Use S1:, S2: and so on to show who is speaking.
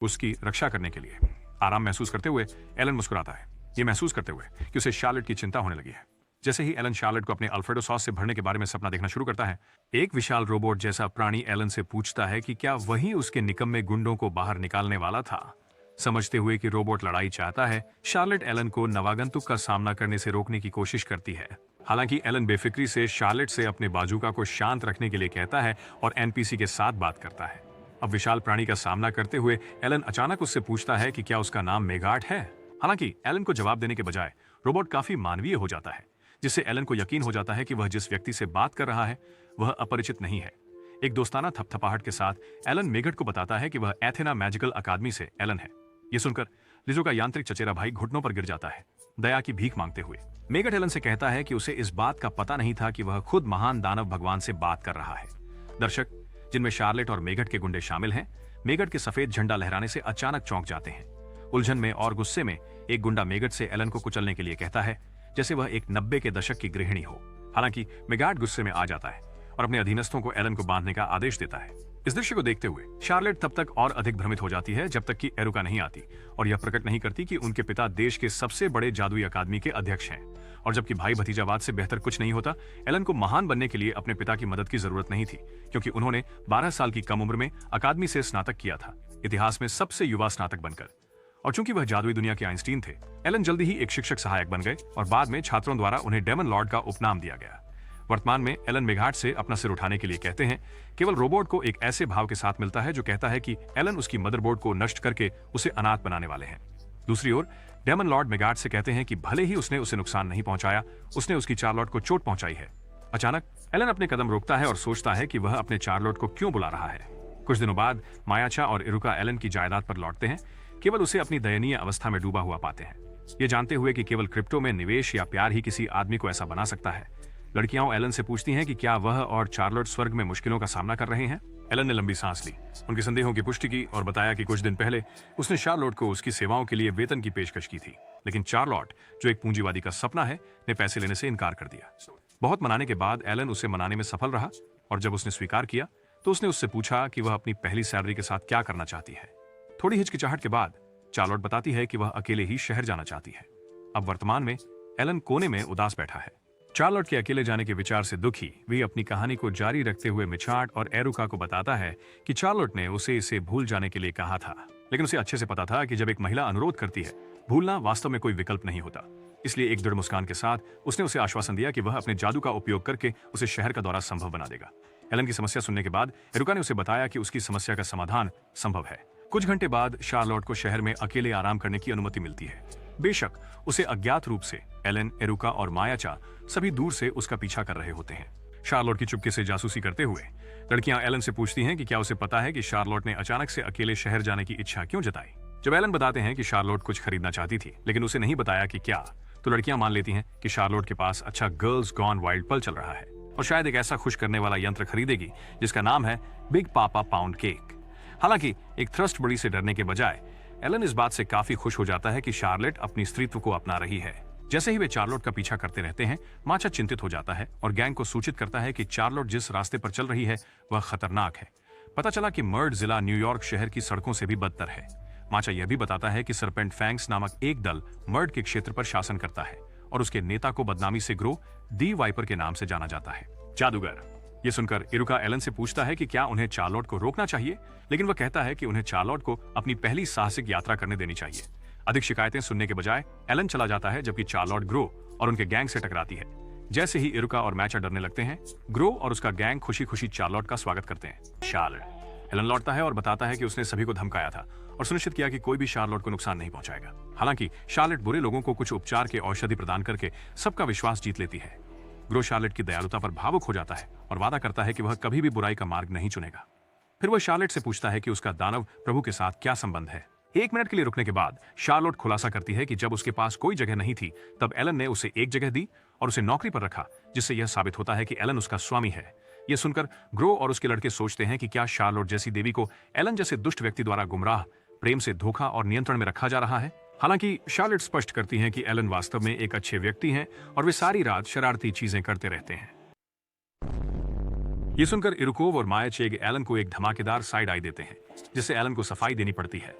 S1: उसकी रक्षा करने के लिए। आराम महसूस करते हुए एलन मुस्कुराता है, ये महसूस करते हुए कि उसे शार्लेट की चिंता होने लगी है। जैसे ही एलन शार्लेट को अपने अल्फ्रेडो सॉस से भरने के बारे में सपना देखना शुरू करता है, एक विशाल रोबोट जैसा प्राणी एलन से पूछता है कि क्या वही उसके निकम्मे गुंडों को बाहर निकालने वाला था। समझते हुए कि रोबोट लड़ाई चाहता है, शार्लेट एलन को नवागंतुक का सामना करने से रोकने की कोशिश करती है। हालांकि एलन बेफिक्री से शार्लेट से अपने बाजूका को शांत रखने के लिए कहता है और एनपीसी के साथ बात करता है। अब विशाल प्राणी का सामना करते हुए एलन अचानक उससे पूछता है कि क्या उसका नाम मेगार्ट है। हालांकि एलन को जवाब देने के बजाय रोबोट काफी मानवीय हो जाता है, जिससे एलन को यकीन हो जाता है कि वह जिस व्यक्ति से बात कर रहा है वह अपरिचित नहीं है। एक दोस्ताना थपथपाहट के साथ एलन मेगट को बताता है कि वह एथेना मैजिकल अकादमी से एलन है। यह सुनकर लिजो का यांत्रिक चचेरा भाई घुटनों पर गिर जाता है, दया की भीख मांगते हुए। मेगट एलन से कहता है कि उसे इस बात का पता नहीं था कि वह खुद महान दानव भगवान से बात कर रहा है। दर्शक, जिनमें शार्लेट और मेगट के गुंडे शामिल हैं, मेगट के सफेद झंडा लहराने से अचानक चौंक जाते हैं। उलझन में और गुस्से में एक गुंडा मेगट से एलन को कुचलने के लिए कहता है, जैसे वह एक 90 के दशक की गृहिणी हो। हालांकि मेगार्ट गुस्से में आ जाता है और अपने अधीनस्थों को एलन को बांधने का आदेश देता है। इस दृश्य को देखते हुए शार्लेट तब तक और अधिक भ्रमित हो जाती है जब तक कि एरुका नहीं आती और यह प्रकट नहीं करती कि उनके पिता देश के सबसे बड़े जादुई अकादमी के अध्यक्ष हैं। और जबकि भाई भतीजावाद से बेहतर कुछ नहीं होता, एलन को महान बनने के लिए अपने पिता की मदद की जरूरत नहीं थी, क्योंकि उन्होंने 12 साल की कम उम्र में अकादमी से स्नातक किया था, इतिहास में सबसे युवा स्नातक बनकर। और चूंकि वह जादुई दुनिया के आइंस्टीन थे, एलन जल्दी ही एक शिक्षक सहायक बन गए और बाद में छात्रों द्वारा उन्हें डेमन लॉर्ड का उपनाम दिया गया। वर्तमान में एलन मेगार्ट से अपना सिर उठाने के लिए कहते हैं। केवल रोबोट को एक ऐसे भाव के साथ मिलता है जो कहता है कि एलन उसकी मदरबोर्ड को नष्ट करके उसे अनाथ बनाने वाले हैं। दूसरी ओर डेमन लॉर्ड मेगार्ट से कहते हैं कि भले ही उसने उसे नुकसान नहीं पहुंचाया, उसने उसकी चार्लोट को चोट पहुंचाई है। अचानक एलन अपने कदम रोकता है और सोचता है कि वह अपने चार्लोट को क्यों बुला रहा है। कुछ दिनों बाद मायाचा और इरुका एलन की जायदाद पर लौटते हैं, केवल उसे अपनी दयनीय अवस्था में डूबा हुआ पाते हैं, ये जानते हुए कि केवल क्रिप्टो में निवेश या प्यार ही किसी आदमी को ऐसा बना सकता है। लड़कियां एलन से पूछती हैं कि क्या वह और चार्लोट स्वर्ग में मुश्किलों का सामना कर रहे हैं। एलन ने लंबी सांस ली, उनके संदेहों की पुष्टि की और बताया कि कुछ दिन पहले उसने चार्लोट को उसकी सेवाओं के लिए वेतन की पेशकश की थी, लेकिन चार्लोट, जो एक पूंजीवादी का सपना है, ने पैसे लेने से इनकार कर दिया। बहुत मनाने के बाद एलन उसे मनाने में सफल रहा और जब उसने स्वीकार किया तो उसने उससे पूछा कि वह अपनी पहली सैलरी के साथ क्या करना चाहती है। थोड़ी हिचकिचाहट के बाद चार्लोट बताती है कि वह अकेले ही शहर जाना चाहती है। अब वर्तमान में एलन कोने में उदास बैठा है। चार्लोट के अकेले जाने के विचार से दुखी वह अपनी कहानी को जारी रखते हुए मिचार्ट और एरुका को बताता है कि चार्लोट ने उसे इसे भूल जाने के लिए कहा था, लेकिन उसे अच्छे से पता था कि जब एक महिला अनुरोध करती है, भूलना वास्तव में कोई विकल्प नहीं होता। इसलिए एक दृढ़ मुस्कान के साथ उसने उसे आश्वासन दिया कि वह अपने जादू का उपयोग करके उसे शहर का दौरा संभव बना देगा। एलन की समस्या सुनने के बाद एरुका ने उसे बताया कि उसकी समस्या का समाधान संभव है। कुछ घंटे बाद शार्लोट को शहर में अकेले आराम करने की अनुमति मिलती है। बेशक उसे अज्ञात रूप से एलन, एरुका और मायाचा सभी दूर से उसका पीछा कर रहे होते हैं। शार्लोट की चुपके से जासूसी करते हुए लड़कियां एलन से पूछती हैं कि क्या उसे पता है कि शार्लोट ने अचानक से अकेले शहर जाने की इच्छा क्यों जताई। जब एलन बताते हैं कि शार्लोट कुछ खरीदना चाहती थी लेकिन उसे नहीं बताया कि क्या, तो लड़कियां मान लेती हैं कि शार्लोट के पास अच्छा गर्ल्स गॉन वाइल्ड पल चल रहा है और शायद एक ऐसा खुश करने वाला यंत्र खरीदेगी जिसका नाम है बिग पापा पाउंड केक। हालांकि एक थ्रस्ट बड़ी से डरने के बजाय एलन इस बात से काफी खुश हो जाता है कि शार्लेट अपनी स्त्रीत्व को अपना रही है। जैसे ही वे चार्लोट का पीछा करते रहते हैं, माचा चिंतित हो जाता है और गैंग को सूचित करता है कि चार्लोट जिस रास्ते पर चल रही है वह खतरनाक है। पता चला कि मर्ड जिला न्यूयॉर्क शहर की सड़कों से भी बदतर है। माचा यह भी बताता है कि सरपेंट फैंग्स नामक एक दल मर्ड के क्षेत्र पर शासन करता है और उसके नेता को बदनामी से ग्रो दी वाइपर के नाम से जाना जाता है। जादूगर। ये सुनकर इरुका एलन से पूछता है कि क्या उन्हें चार्लोट को रोकना चाहिए, लेकिन वह कहता है कि उन्हें चार्लोट को अपनी पहली साहसिक यात्रा करने देनी चाहिए। अधिक शिकायतें सुनने के बजाय एलन चला जाता है, जबकि चार्लोट ग्रो और उनके गैंग से टकराती है। जैसे ही इरुका और मैचा डरने लगते हैं, ग्रो और उसका गैंग खुशी खुशी चार्लोट का स्वागत करते हैं। शार्लेट। एलन लौटता है और बताता है कि उसने सभी को धमकाया था और सुनिश्चित किया कि कोई भी शार्लोट को नुकसान नहीं पहुंचाएगा। हालांकि शार्लेट बुरे लोगों को कुछ उपचार के औषधि प्रदान करके सबका विश्वास जीत लेती है। ग्रो शार्लेट की दयालुता पर भावुक हो जाता है और वादा करता है कि वह कभी भी बुराई का मार्ग नहीं चुनेगा। फिर वह शार्लेट से पूछता है कि उसका दानव प्रभु के साथ क्या संबंध है। 1 मिनट के लिए रुकने के बाद शार्लोट खुलासा करती है कि जब उसके पास कोई जगह नहीं थी तब एलन ने उसे एक जगह दी और उसे नौकरी पर रखा, जिससे यह साबित होता है कि एलन उसका स्वामी है। यह सुनकर ग्रो और उसके लड़के सोचते हैं कि क्या शार्लोट जैसी देवी को एलन जैसे दुष्ट व्यक्ति द्वारा गुमराह, प्रेम से धोखा और नियंत्रण में रखा जा रहा है। हालांकि शार्लेट स्पष्ट करती हैं कि एलन वास्तव में एक अच्छे व्यक्ति हैं और वे सारी रात शरारती चीजें करते रहते हैं। ये सुनकर इरुकोव और माया चेग एलन को एक धमाकेदार साइड आई देते हैं जिससे एलन को सफाई देनी पड़ती है।